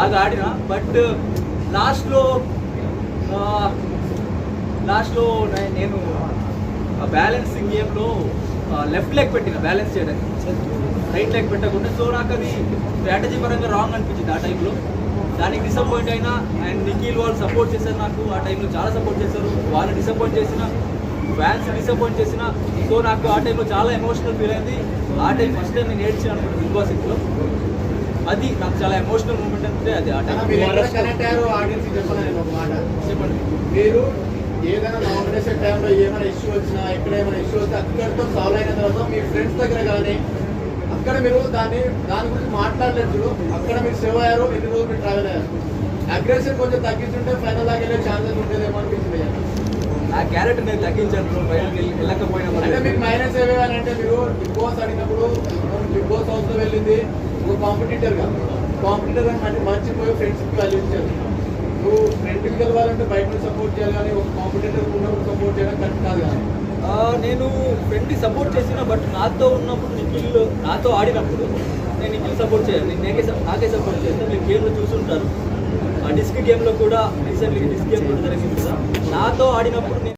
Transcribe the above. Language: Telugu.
బాగా ఆడిన. బట్ లాస్ట్లో నేను బ్యాలెన్సింగ్ గేమ్లో లెఫ్ట్ లెగ్ పెట్టిన బ్యాలెన్స్ చేయడానికి, రైట్ లెగ్ పెట్టకుండా. సో నాకు అది స్ట్రాటజీ పరంగా రాంగ్ అనిపించింది ఆ టైంలో. దానికి డిసప్పాయింట్ అయినా. అండ్ నిఖిల్ వాళ్ళు సపోర్ట్ చేశారు నాకు ఆ టైంలో, చాలా సపోర్ట్ చేశారు. వాళ్ళు డిసప్పాయింట్ చేసిన, ఫ్యాన్స్ డిసప్పాయింట్ చేసిన. సో నాకు ఆ టైంలో చాలా ఎమోషనల్ ఫీల్ అయింది. ఆ టైం ఫస్ట్ టైం నేను ఏడ్చాను అనుకుంటా బిగ్ బాస్ ఇంట్లో. అది నాకు చాలా ఎమోషనల్ మూమెంట్ అంటే అది ఆ టైం. చెప్పండి. మీరు ఏదైనా నామినేషన్ టైంలో ఏమైనా ఇష్యూ వచ్చినా, ఎక్కడ ఏమైనా ఇష్యూ వస్తే అక్కడితో సాల్వ్ అయిన తర్వాత మీ ఫ్రెండ్స్ దగ్గర కానీ అక్కడ మీరు దాని గురించి మాట్లాడలేదు. అక్కడ మీరు సేవ్ అయ్యారు, ఎన్ని రోజులు మీరు ట్రావెల్ అయ్యారు. అగ్రెషన్ కొంచెం తగ్గించుంటే ఫైనల్ దాకా వెళ్ళే ఛాన్సెస్ ఉండేదేమో అనిపించింది. ఆ క్యారెక్టర్ నేను తగ్గించాను, ఫైనల్కి వెళ్ళకపోయినా. అంటే మీకు మైనస్ ఏవేయాలంటే మీరు బిగ్ బాస్ అడిగినప్పుడు బిగ్ బాస్ హౌస్లో వెళ్ళింది ఒక కాంపిటీటర్గా అంటే మర్చిపోయి ఫ్రెండ్స్కి వాల్యూ ఇచ్చారు. నువ్వు ఫ్రెండ్కి గెలవాలంటే బయట నుంచి సపోర్ట్ చేయాలి, కానీ ఒక కాంపిటీటర్ ఉన్నప్పుడు సపోర్ట్ చేయడం కరెక్ట్ కాదు కానీ. నేను ఫ్రెండ్ని సపోర్ట్ చేసిన, బట్ నాతో ఉన్నప్పుడు నిఖిల్ నాతో ఆడినప్పుడు నేను నిఖిల్ సపోర్ట్ చేయాలి, నాకే సపోర్ట్ చేస్తాను. మీరు గేమ్లో చూసుంటారు, ఆ డిస్క్ గేమ్లో కూడా రీసెంట్లీ డిస్క్ గేమ్ కూడా జరిగింది కదా, నాతో ఆడినప్పుడు